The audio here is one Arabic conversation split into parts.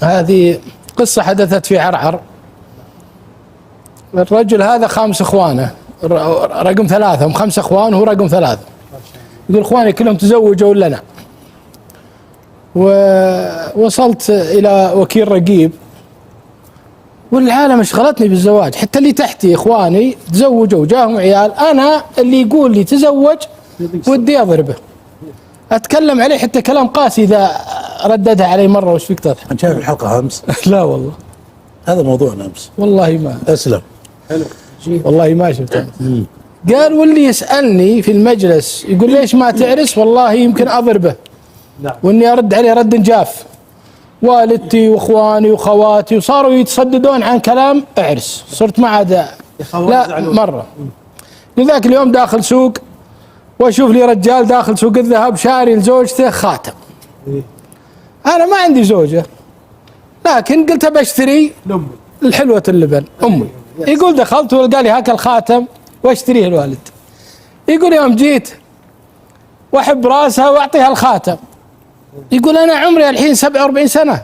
هذه قصة حدثت في عرعر. الرجل هذا 5 اخوانه، رقم 3، هم 5 اخوان وهو رقم 3. يقول اخواني كلهم تزوجوا الا انا. ووصلت الى وكيل رقيب والعالم اشغلتني بالزواج، حتى اللي تحتي اخواني تزوجوا وجاهم عيال، انا اللي يقول لي تزوج ودي اضربه، اتكلم عليه حتى كلام قاسي اذا رددها علي مره. وش فيك تضحك؟ انت شايف الحلقه امس؟ لا والله، هذا موضوعنا امس. والله ما اسلم. حلو، والله ما شفت. قال واللي يسالني في المجلس يقول ليش ما تعرس، والله يمكن اضربه واني ارد عليه رد جاف. والدتي واخواني وخواتي وصاروا يتصددون عن كلام اعرس، صرت ما عاد لا مره. لذاك اليوم داخل سوق واشوف لي رجال داخل سوق الذهب شاري لزوجته خاتم. انا ما عندي زوجه، لكن قلت بشتري الحلوة اللبن امي. يقول دخلت وقال لي هاك الخاتم واشتريه الوالد. يقول يوم جيت واحب راسها واعطيها الخاتم، يقول انا عمري الحين 47 سنه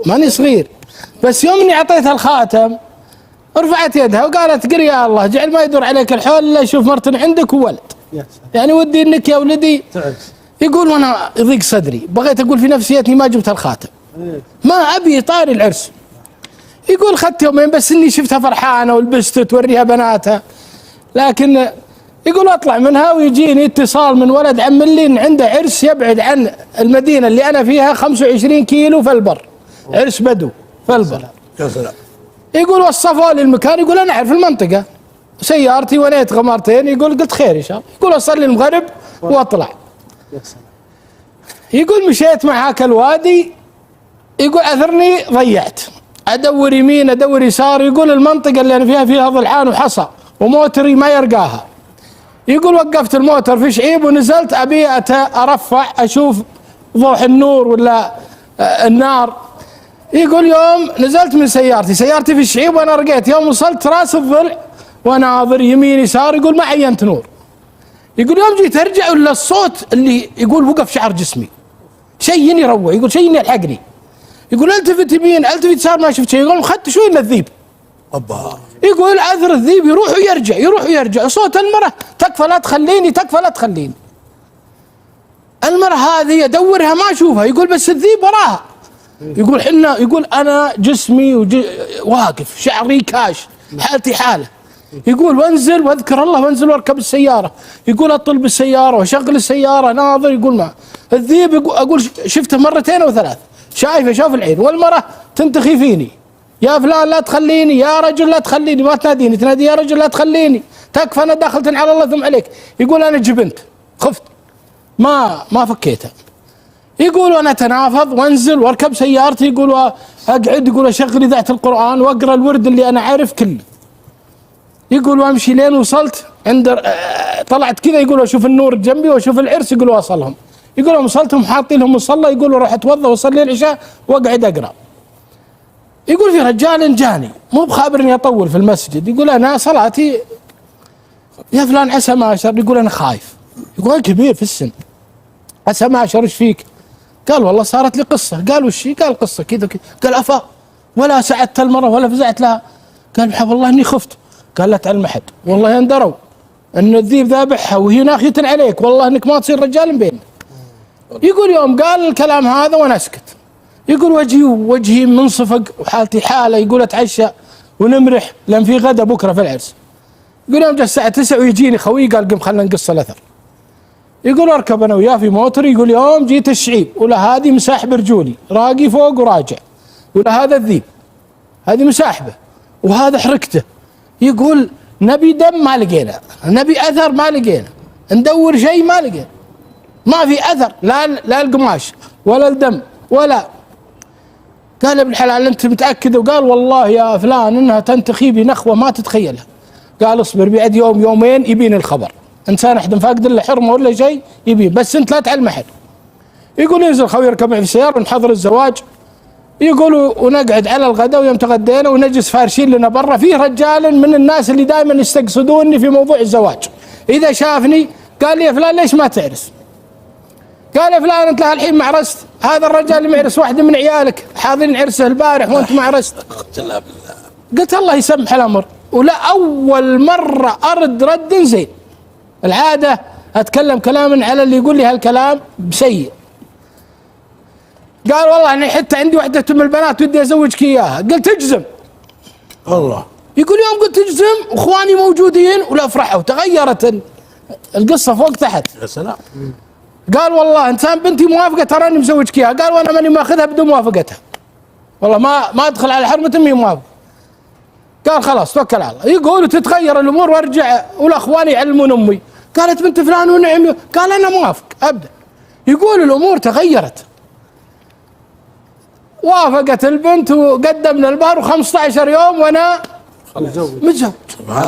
ماني صغير، بس يوم اني اعطيتها الخاتم رفعت يدها وقالت قل يا الله جعل ما يدور عليك الحول الا يشوف مرتين عندك وولد، يعني ودي انك يا ولدي. يقول وانا يضيق صدري، بغيت اقول في نفسيتي ما جبت الخاتم، ما ابي طاري العرس. يقول خدت يومين بس اني شفتها فرحانه ولبست توريها بناتها، لكن يقول اطلع منها ويجيني اتصال من ولد عم لي ان عنده عرس يبعد عن المدينه اللي انا فيها 25 كيلو في البر، عرس بدو في البر. يا سلام. يقول وصفوا لي المكان، يقول انا اعرف المنطقه، سيارتي ونيت غمرتين. يقول قلت خير ان شاء الله. يقول اصلي المغرب واطلع. يقول مشيت مع هاك الوادي، يقول اثرني ضيعت، ادور يمين ادور يسار. يقول المنطقه اللي انا فيها ضلعان وحصى وموتري ما يرقاها. يقول وقفت الموتر في شعيب ونزلت ابي ارفع اشوف ضوح النور ولا النار. يقول يوم نزلت من سيارتي في شعيب وانا رقيت، يوم وصلت راس الضلع وناظر يمين يسار، يقول ما عينت نور. يقول يوم جيت ارجع ولا الصوت اللي يقول وقف شعر جسمي، شيء يروع، يقول شيء يلحقني. يقول التفت يمين التفت يسار ما شفت شيء. يقول اخذت شوي من الذيب. أبا. يقول اثر الذيب يروح ويرجع يروح ويرجع. صوت المرأة تكفى لا تخليني تكفى لا تخليني. المرأة هذه ادورها ما اشوفها، يقول بس الذيب وراها. يقول حنا، يقول انا جسمي واقف، شعري كاش، حالتي حاله. يقول وانزل واذكر الله وانزل واركب السياره. يقول اطل بالسياره واشغل السياره ناظر. يقول ما الذيب اقول شفته مرتين او 3، شايفه شوف العين، والمراه تنتخي فيني يا فلان لا تخليني، يا رجل لا تخليني، ما تناديني تنادي يا رجل لا تخليني، تكفى انا دخلت على الله ثم عليك. يقول انا جبنت خفت ما فكيتها. يقول وانا اتنافض وانزل واركب سيارتي، يقول واقعد، يقول اشغل اذاعه القران واقرا الورد اللي انا عارف كله. يقول وامشي لين وصلت عند طلعت كذا، يقول اشوف النور جنبي واشوف العرس، يقول واصلهم. يقول يوم وصلتهم حاطين لهم مصلى، يقول اروح اتوضا واصلي العشاء واقعد اقرا. يقول في رجال جاني مو بخابرني اطول في المسجد، يقول انا صلاتي يا فلان عسى ما اشر. يقول انا خايف، يقول كبير في السن عسى ما اشر ايش فيك؟ قال والله صارت لي قصه. قال وش هي؟ قال قصه كذا كذا. قال افا ولا سعدت المره ولا فزعت لها. قال والله اني خفت. قال لا تعلم احد، والله يندروا ان الذيب ذابحها وهي ناخيه عليك، والله انك ما تصير رجال بيننا. يقول يوم قال الكلام هذا وانا اسكت، يقول وجهي منصفق وحالتي حاله. يقول اتعشى ونمرح لان في غدا بكره في العرس. يقول يوم جاء الساعه 9 ويجيني خوي قال قم خلينا نقص الاثر. يقول اركب انا وياه في موتر. يقول يوم جيت الشعيب ولا هذه مساحب رجولي راقي فوق وراجع، ولا هذا الذيب هذه مساحبه وهذا حركته. يقول نبي دم ما لقينا، نبي اثر ما لقينا، ندور شيء ما لقينا، ما في اثر لا القماش ولا الدم ولا. قال ابن الحلال انت متاكد؟ وقال والله يا فلان انها تنتخي بي نخوه ما تتخيلها. قال اصبر بعد يوم يومين يبين الخبر، انسان احد فاقد له حرمه ولا شيء يبين، بس انت لا تعلم احد. يقول ينزل خوي يركب معي في السياره ونحضر الزواج. يقول ونقعد على الغداء ويوم تغدينا ونجلس فارشين لنا برا. فيه رجال من الناس اللي دائما يستقصدوني في موضوع الزواج، اذا شافني قال لي يا فلان ليش ما تعرس؟ قال يا فلان انت الحين ما عرست، هذا الرجال معرس واحد من عيالك حاضرين عرسه البارح وانت ما عرست. قلت الله يسمح الامر، ولا اول مره ارد رد زين. العاده اتكلم كلاما على اللي يقول لي هالكلام بسيء. قال والله انا حتى عندي وحده من البنات ودي ازوجك اياها. قلت اجزم. والله يقول يوم قلت اجزم واخواني موجودين ولا فرحوا، تغيرت القصه فوق تحت. يا سلام. قال والله انسان بنتي موافقه تراني مزوجك اياها. قال وانا ماني ماخذها بدون موافقتها. والله ما ادخل على حرمه امي موافقه. قال خلاص توكل على الله. يقول تتغير الامور وارجع والاخوان يعلمون امي. قالت بنت فلان ونعم. قال انا موافق ابدا. يقول الامور تغيرت. وافقت البنت وقدمنا البار و15 يوم وانا متزوج.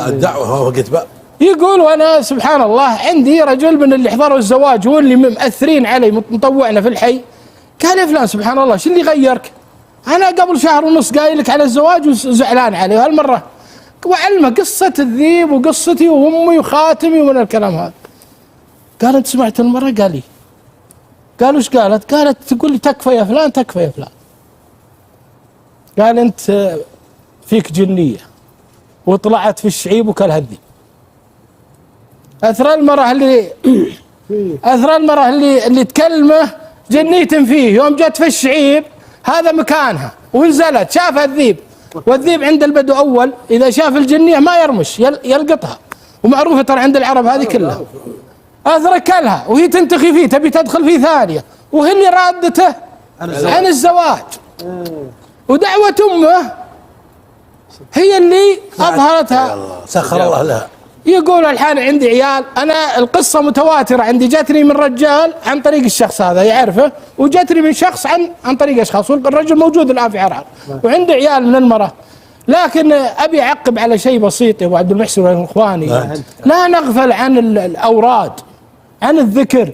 الدعوه وقت بقى. يقول وانا سبحان الله عندي رجل من اللي حضروا الزواج هو اللي مأثرين علي مطوعنا في الحي. قال يا فلان سبحان الله شو اللي غيرك؟ انا قبل شهر ونص قايل لك على الزواج وزعلان عليه، وهالمره وعلمه قصه الذيب وقصتي وامي وخاتمي ومن الكلام هذا. قال انت سمعت المره؟ قال لي. قال وش قالت؟ قالت تقول لي تكفى يا فلان تكفى يا فلان. قال انت فيك جنيه وطلعت في الشعيب وكلها الذيب. اثر المره اللي تكلمه جنية فيه يوم جت في الشعيب هذا مكانها ونزلت شافها الذيب، والذيب عند البدو اول اذا شاف الجنيه ما يرمش يلقطها، ومعروفه ترى عند العرب هذه كلها. اثر كلها وهي تنتخي فيه تبي تدخل فيه ثانيه، وهي اللي رادته عن الزواج. ودعوه امه هي اللي اظهرتها. سخر الله لها. يقول الحين عندي عيال، انا القصه متواتره عندي، جتني من رجال عن طريق الشخص هذا يعرفه، وجتني من شخص عن طريق اشخاص، والرجل موجود الان في عرعر، وعندي عيال من المراه. لكن ابي اعقب على شيء بسيط يا ابو عبد المحسن واخواني، لا نغفل عن الاوراد، عن الذكر.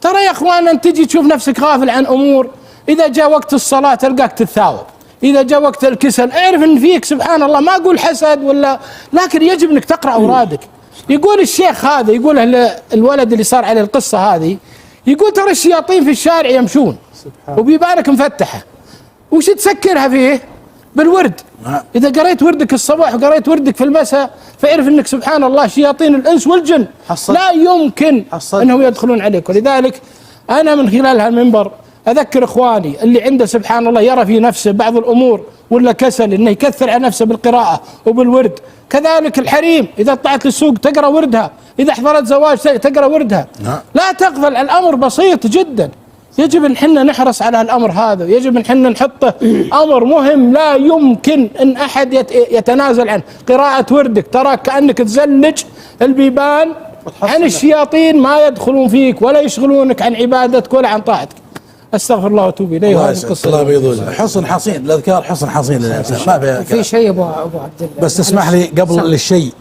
ترى يا اخوان انت تجي تشوف نفسك غافل عن امور، اذا جاء وقت الصلاه تلقاك تتثاوب، اذا جاء وقت الكسل اعرف ان فيك سبحان الله، ما اقول حسد ولا، لكن يجب انك تقرا اورادك. يقول الشيخ هذا، يقول الولد اللي صار عليه القصه هذه، يقول ترى الشياطين في الشارع يمشون وبيبانك مفتحه، وش تسكرها فيه؟ بالورد. اذا قريت وردك الصباح وقريت وردك في المساء فاعرف انك سبحان الله شياطين الانس والجن لا يمكن انهم يدخلون عليك. ولذلك انا من خلال هالمنبر اذكر اخواني اللي عنده سبحان الله يرى في نفسه بعض الامور ولا كسل انه يكثر على نفسه بالقراءه وبالورد. كذلك الحريم اذا طلعت للسوق تقرا وردها، اذا حضرت زواج تقرا وردها. لا تغفل، الامر بسيط جدا. يجب ان حنا نحرص على الامر هذا، يجب ان حنا نحطه امر مهم لا يمكن ان احد يتنازل عنه. قراءه وردك تراك كانك تزلج البيبان عن الشياطين، ما يدخلون فيك ولا يشغلونك عن عبادتك ولا عن طاعتك. استغفر الله واتوب اليه. وهذه القصه الله يبيض حصن حصين، الاذكار حصن حصين للانسان. ما في شيء ابو عبد الله، بس تسمح لي قبل الشيء